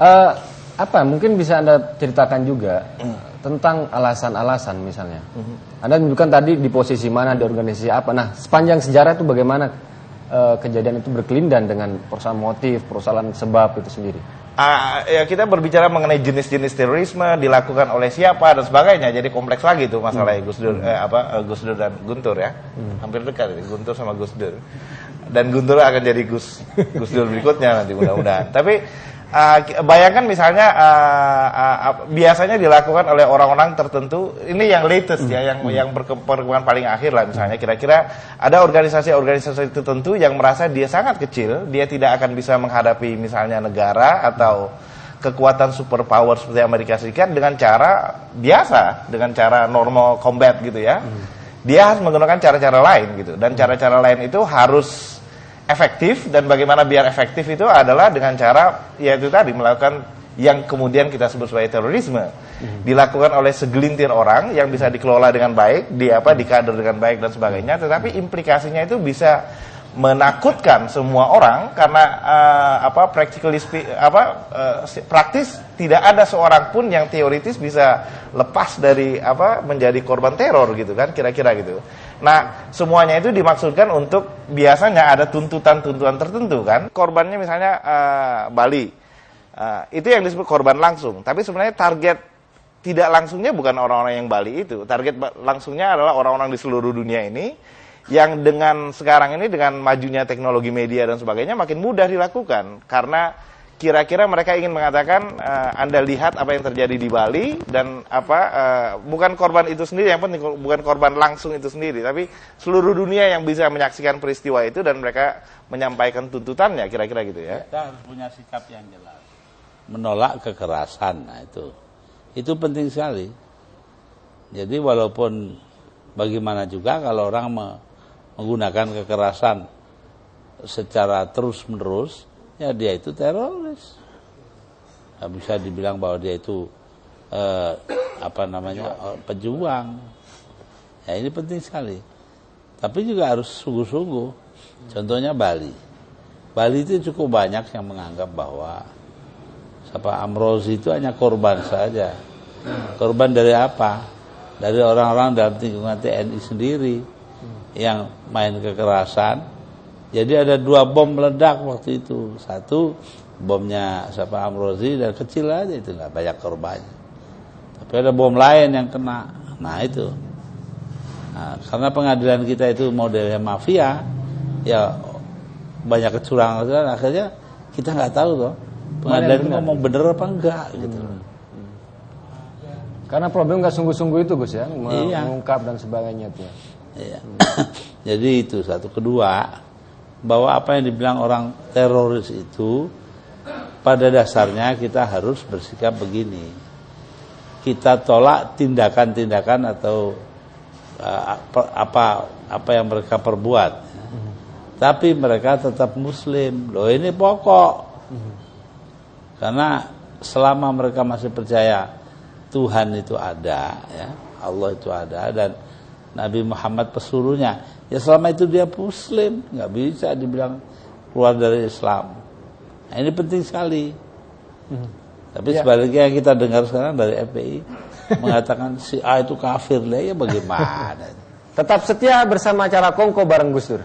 Eh, apa mungkin bisa Anda ceritakan juga tentang alasan-alasan misalnya. Anda menunjukkan tadi di posisi mana, di organisasi apa. Nah, sepanjang sejarah itu bagaimana kejadian itu berkelindan dengan persoalan motif, persoalan sebab itu sendiri. Ya kita berbicara mengenai jenis-jenis terorisme dilakukan oleh siapa dan sebagainya, jadi kompleks lagi tuh masalahnya Gus Dur, Gus Dur dan Guntur ya, hampir dekat ini, Guntur sama Gus Dur, dan Guntur akan jadi Gus Dur berikutnya nanti mudah-mudahan. Tapi bayangkan misalnya biasanya dilakukan oleh orang-orang tertentu, ini yang latest ya, yang perkembangan paling akhir lah misalnya, kira-kira ada organisasi-organisasi tertentu yang merasa dia sangat kecil, dia tidak akan bisa menghadapi misalnya negara atau kekuatan superpower seperti Amerika Serikat dengan cara biasa, dengan cara normal combat gitu ya. Dia harus menggunakan cara-cara lain gitu, dan cara-cara lain itu harus efektif, dan bagaimana biar efektif itu adalah dengan cara yaitu tadi melakukan yang kemudian kita sebut sebagai terorisme, dilakukan oleh segelintir orang yang bisa dikelola dengan baik, dikader dengan baik dan sebagainya, tetapi implikasinya itu bisa menakutkan semua orang karena praktis tidak ada seorang pun yang teoritis bisa lepas dari menjadi korban teror gitu kan, kira-kira gitu. Nah, semuanya itu dimaksudkan untuk biasanya ada tuntutan-tuntutan tertentu kan. Korbannya misalnya Bali, itu yang disebut korban langsung. Tapi sebenarnya target tidak langsungnya bukan orang-orang yang Bali itu. Target langsungnya adalah orang-orang di seluruh dunia ini, yang dengan sekarang ini dengan majunya teknologi media dan sebagainya makin mudah dilakukan. Karena kira-kira mereka ingin mengatakan, Anda lihat apa yang terjadi di Bali, dan bukan korban itu sendiri yang penting, bukan korban langsung itu sendiri, tapi seluruh dunia yang bisa menyaksikan peristiwa itu dan mereka menyampaikan tuntutannya, kira-kira gitu ya. Kita harus punya sikap yang jelas, menolak kekerasan. Nah, itu penting sekali. Jadi walaupun bagaimana juga kalau orang menggunakan kekerasan secara terus-menerus, ya dia itu teroris. Nggak bisa dibilang bahwa dia itu pejuang. Ya ini penting sekali. Tapi juga harus sungguh-sungguh. Contohnya Bali. Bali itu cukup banyak yang menganggap bahwa Amrozi itu hanya korban saja. Korban dari apa? Dari orang-orang dalam lingkungan TNI sendiri yang main kekerasan. Jadi ada 2 bom meledak waktu itu. Satu bomnya Amrozi, dan kecil aja itu, nggak banyak korbannya. Tapi ada bom lain yang kena. Nah itu. Nah, karena pengadilan kita itu modelnya mafia, ya banyak kecurangan. Akhirnya kita nggak tahu toh pengadilan itu ngomong bener apa enggak gitu. Karena problem nggak sungguh-sungguh itu Gus ya, mengungkap dan sebagainya itu. Iya. Jadi itu satu. Kedua, bahwa apa yang dibilang orang teroris itu pada dasarnya kita harus bersikap begini. Kita tolak tindakan-tindakan atau apa yang mereka perbuat. Tapi mereka tetap muslim. Loh ini pokok. Karena selama mereka masih percaya Tuhan itu ada, ya, Allah itu ada, dan Nabi Muhammad pesuruhnya, ya selama itu dia muslim, nggak bisa dibilang keluar dari Islam. Nah, ini penting sekali. Tapi sebaliknya yang kita dengar sekarang dari FPI mengatakan si A itu kafir, lah ya bagaimana? Tetap setia bersama acara Kongko bareng Gus Dur.